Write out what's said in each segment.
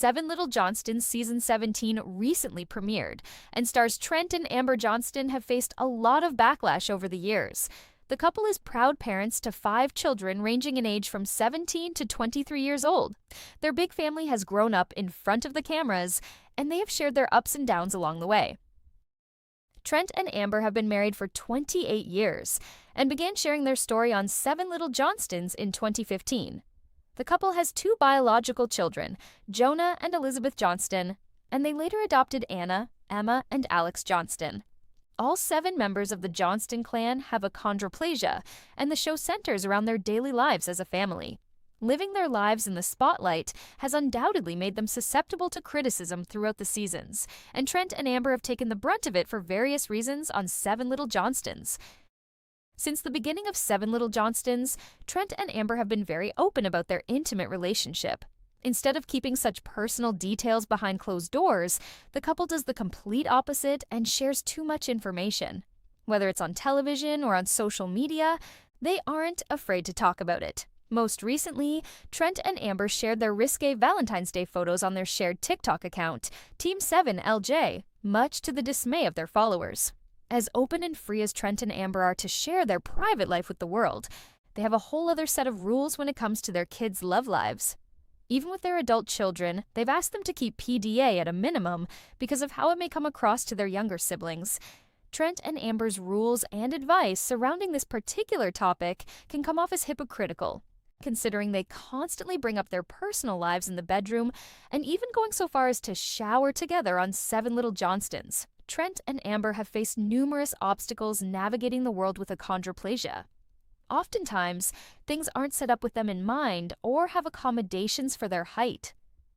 Seven Little Johnstons Season 17 recently premiered, and stars Trent and Amber Johnston have faced a lot of backlash over the years. The couple is proud parents to 5 children ranging in age from 17 to 23 years old. Their big family has grown up in front of the cameras, and they have shared their ups and downs along the way. Trent and Amber have been married for 28 years and began sharing their story on Seven Little Johnstons in 2015. The couple has 2 biological children, Jonah and Elizabeth Johnston, and they later adopted Anna, Emma, and Alex Johnston. All 7 members of the Johnston clan have achondroplasia, and the show centers around their daily lives as a family. Living their lives in the spotlight has undoubtedly made them susceptible to criticism throughout the seasons, and Trent and Amber have taken the brunt of it for various reasons on Seven Little Johnstons. Since the beginning of Seven Little Johnstons, Trent and Amber have been very open about their intimate relationship. Instead of keeping such personal details behind closed doors, the couple does the complete opposite and shares too much information. Whether it's on television or on social media, they aren't afraid to talk about it. Most recently, Trent and Amber shared their risque Valentine's Day photos on their shared TikTok account, Team7LJ, much to the dismay of their followers. As open and free as Trent and Amber are to share their private life with the world, they have a whole other set of rules when it comes to their kids' love lives. Even with their adult children, they've asked them to keep PDA at a minimum because of how it may come across to their younger siblings. Trent and Amber's rules and advice surrounding this particular topic can come off as hypocritical, considering they constantly bring up their personal lives in the bedroom and even going so far as to shower together on Seven Little Johnstons. Trent and Amber have faced numerous obstacles navigating the world with achondroplasia. Oftentimes, things aren't set up with them in mind or have accommodations for their height.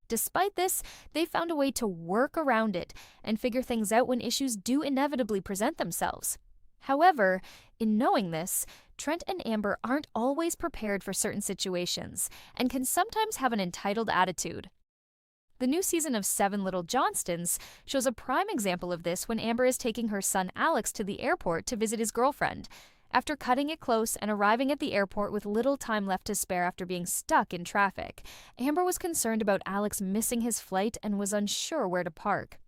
Despite this, they've found a way to work around it and figure things out when issues do inevitably present themselves. However, in knowing this, Trent and Amber aren't always prepared for certain situations and can sometimes have an entitled attitude. The new season of Seven Little Johnstons shows a prime example of this when Amber is taking her son Alex to the airport to visit his girlfriend. After cutting it close and arriving at the airport with little time left to spare after being stuck in traffic, Amber was concerned about Alex missing his flight and was unsure where to park.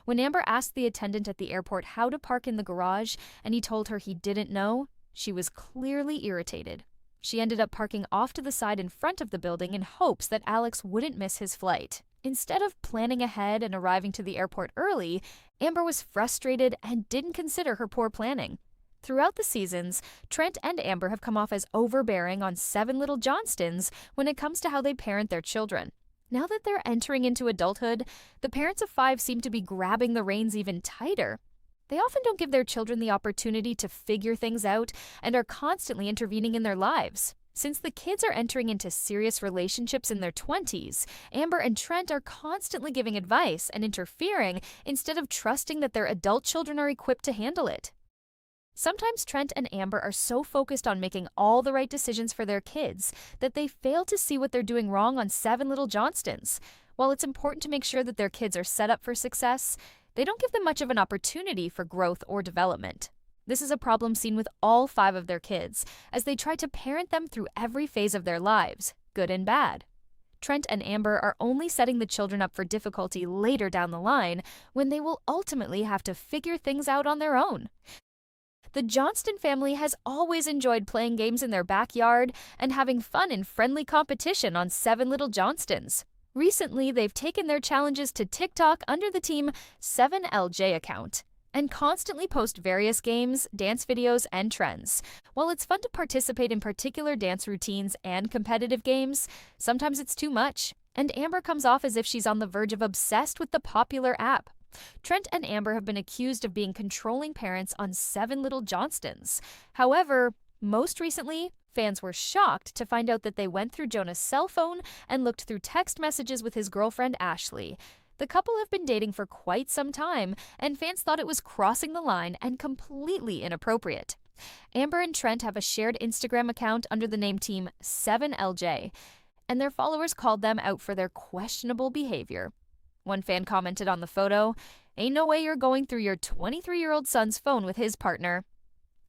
When Amber asked the attendant at the airport how to park in the garage and he told her he didn't know, she was clearly irritated. She ended up parking off to the side in front of the building in hopes that Alex wouldn't miss his flight. Instead of planning ahead and arriving to the airport early, Amber was frustrated and didn't consider her poor planning. Throughout the seasons, Trent and Amber have come off as overbearing on Seven Little Johnstons when it comes to how they parent their children. Now that they're entering into adulthood, the parents of 5 seem to be grabbing the reins even tighter. They often don't give their children the opportunity to figure things out and are constantly intervening in their lives. Since the kids are entering into serious relationships in their 20s, Amber and Trent are constantly giving advice and interfering instead of trusting that their adult children are equipped to handle it. Sometimes Trent and Amber are so focused on making all the right decisions for their kids that they fail to see what they're doing wrong on Seven Little Johnstons. While it's important to make sure that their kids are set up for success, they don't give them much of an opportunity for growth or development. This is a problem seen with all 5 of their kids, as they try to parent them through every phase of their lives, good and bad. Trent and Amber are only setting the children up for difficulty later down the line, when they will ultimately have to figure things out on their own. The Johnston family has always enjoyed playing games in their backyard and having fun in friendly competition on Seven Little Johnstons. Recently, they've taken their challenges to TikTok under the Team7LJ account and constantly post various games, dance videos, and trends. While it's fun to participate in particular dance routines and competitive games, sometimes it's too much, and Amber comes off as if she's on the verge of obsessed with the popular app. Trent and Amber have been accused of being controlling parents on Seven Little Johnstons. However, most recently, fans were shocked to find out that they went through Jonah's cell phone and looked through text messages with his girlfriend Ashley. The couple have been dating for quite some time, and fans thought it was crossing the line and completely inappropriate. Amber and Trent have a shared Instagram account under the name Team7LJ, and their followers called them out for their questionable behavior. One fan commented on the photo, "Ain't no way you're going through your 23-year-old son's phone with his partner."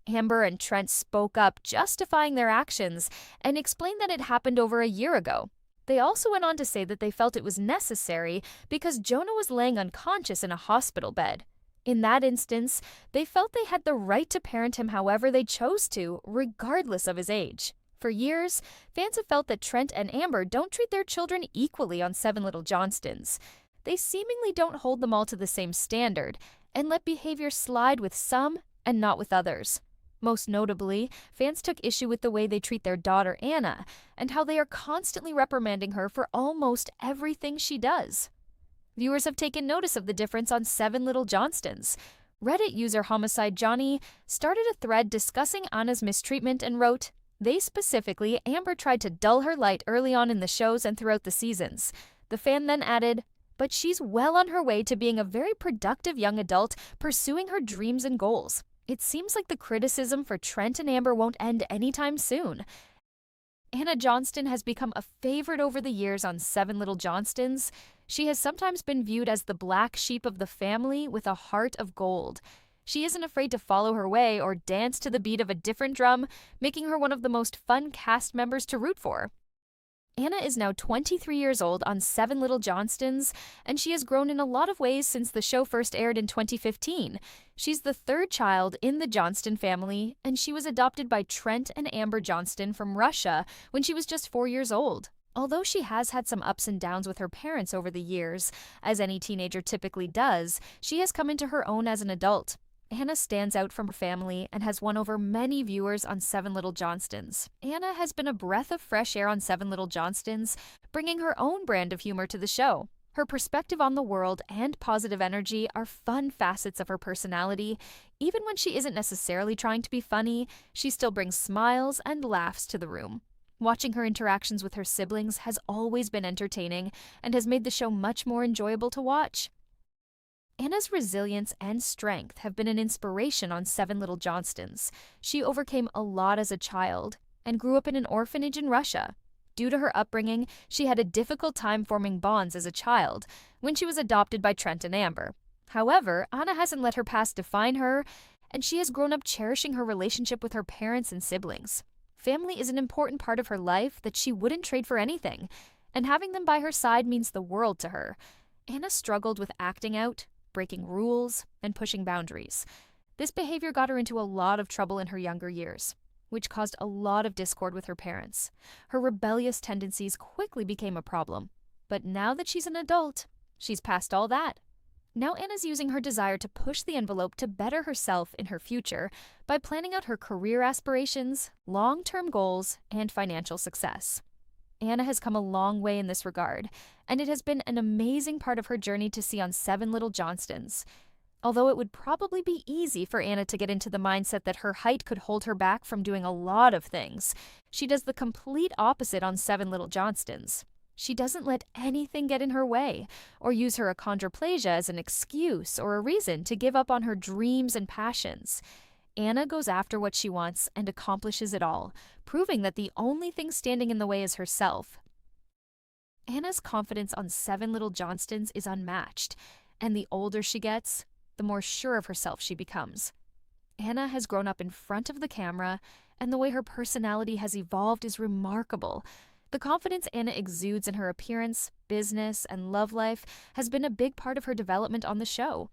Amber and Trent spoke up, justifying their actions, and explained that it happened over a year ago. They also went on to say that they felt it was necessary because Jonah was laying unconscious in a hospital bed. In that instance, they felt they had the right to parent him however they chose to, regardless of his age. For years, fans have felt that Trent and Amber don't treat their children equally on Seven Little Johnstons. They seemingly don't hold them all to the same standard and let behavior slide with some and not with others. Most notably, fans took issue with the way they treat their daughter Anna and how they are constantly reprimanding her for almost everything she does. Viewers have taken notice of the difference on Seven Little Johnstons. Reddit user Homicide Johnny started a thread discussing Anna's mistreatment and wrote, "They specifically, Amber tried to dull her light early on in the shows and throughout the seasons." The fan then added, "But she's well on her way to being a very productive young adult pursuing her dreams and goals. It seems like the criticism for Trent and Amber won't end anytime soon." Anna Johnston has become a favorite over the years on Seven Little Johnstons. She has sometimes been viewed as the black sheep of the family with a heart of gold. She isn't afraid to follow her way or dance to the beat of a different drum, making her one of the most fun cast members to root for. Anna is now 23 years old on Seven Little Johnstons, and she has grown in a lot of ways since the show first aired in 2015. She's the third child in the Johnston family, and she was adopted by Trent and Amber Johnston from Russia when she was just 4 years old. Although she has had some ups and downs with her parents over the years, as any teenager typically does, she has come into her own as an adult. Anna stands out from her family and has won over many viewers on Seven Little Johnstons. Anna has been a breath of fresh air on Seven Little Johnstons, bringing her own brand of humor to the show. Her perspective on the world and positive energy are fun facets of her personality. Even when she isn't necessarily trying to be funny, she still brings smiles and laughs to the room. Watching her interactions with her siblings has always been entertaining and has made the show much more enjoyable to watch. Anna's resilience and strength have been an inspiration on Seven Little Johnstons. She overcame a lot as a child and grew up in an orphanage in Russia. Due to her upbringing, she had a difficult time forming bonds as a child when she was adopted by Trent and Amber. However, Anna hasn't let her past define her, and she has grown up cherishing her relationship with her parents and siblings. Family is an important part of her life that she wouldn't trade for anything, and having them by her side means the world to her. Anna struggled with acting out, breaking rules, and pushing boundaries. This behavior got her into a lot of trouble in her younger years, which caused a lot of discord with her parents. Her rebellious tendencies quickly became a problem. But now that she's an adult, she's past all that. Now Anna's using her desire to push the envelope to better herself in her future by planning out her career aspirations, long-term goals, and financial success. Anna has come a long way in this regard, and it has been an amazing part of her journey to see on Seven Little Johnstons. Although it would probably be easy for Anna to get into the mindset that her height could hold her back from doing a lot of things, she does the complete opposite on Seven Little Johnstons. She doesn't let anything get in her way, or use her achondroplasia as an excuse or a reason to give up on her dreams and passions. Anna goes after what she wants and accomplishes it all, proving that the only thing standing in the way is herself. Anna's confidence on Seven Little Johnstons is unmatched, and the older she gets, the more sure of herself she becomes. Anna has grown up in front of the camera, and the way her personality has evolved is remarkable. The confidence Anna exudes in her appearance, business, and love life has been a big part of her development on the show.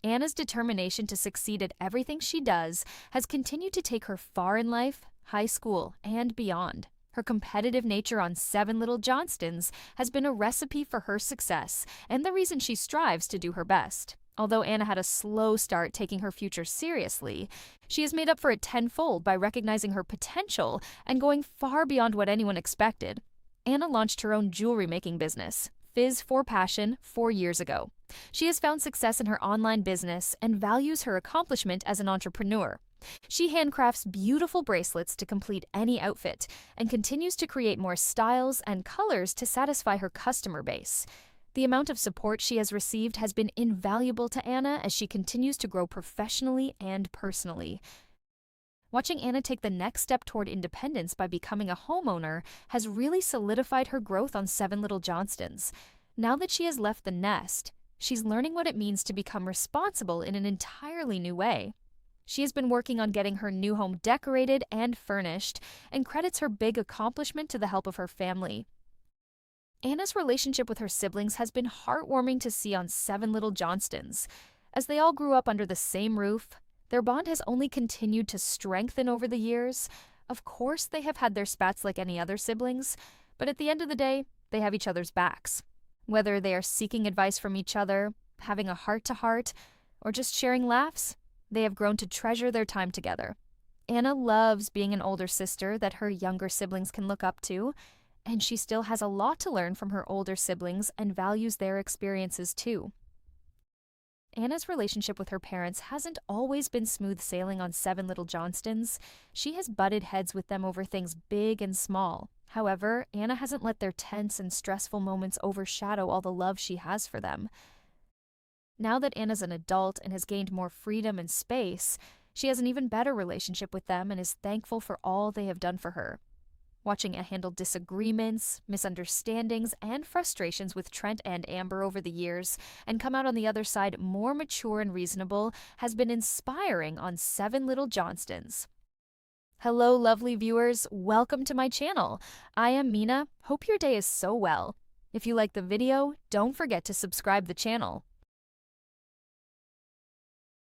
Anna's determination to succeed at everything she does has continued to take her far in life, high school, and beyond. Her competitive nature on Seven Little Johnstons has been a recipe for her success and the reason she strives to do her best. Although Anna had a slow start taking her future seriously, she has made up for it tenfold by recognizing her potential and going far beyond what anyone expected. Anna launched her own jewelry-making business, Fizz for Passion, 4 years ago. She has found success in her online business and values her accomplishment as an entrepreneur. She handcrafts beautiful bracelets to complete any outfit and continues to create more styles and colors to satisfy her customer base. The amount of support she has received has been invaluable to Anna as she continues to grow professionally and personally. Watching Anna take the next step toward independence by becoming a homeowner has really solidified her growth on Seven Little Johnstons. Now that she has left the nest, she's learning what it means to become responsible in an entirely new way. She has been working on getting her new home decorated and furnished, and credits her big accomplishment to the help of her family. Anna's relationship with her siblings has been heartwarming to see on Seven Little Johnstons. As they all grew up under the same roof, their bond has only continued to strengthen over the years. Of course, they have had their spats like any other siblings, but at the end of the day, they have each other's backs. Whether they are seeking advice from each other, having a heart-to-heart, or just sharing laughs, they have grown to treasure their time together. Anna loves being an older sister that her younger siblings can look up to, and she still has a lot to learn from her older siblings and values their experiences too. Anna's relationship with her parents hasn't always been smooth sailing on Seven Little Johnstons. She has butted heads with them over things big and small. However, Anna hasn't let their tense and stressful moments overshadow all the love she has for them. Now that Anna's an adult and has gained more freedom and space, she has an even better relationship with them and is thankful for all they have done for her. Watching Anna handle disagreements, misunderstandings, and frustrations with Trent and Amber over the years and come out on the other side more mature and reasonable has been inspiring on Seven Little Johnstons. Hello, lovely viewers. Welcome to my channel. I am Mina. Hope your day is so well. If you like the video, don't forget to subscribe the channel.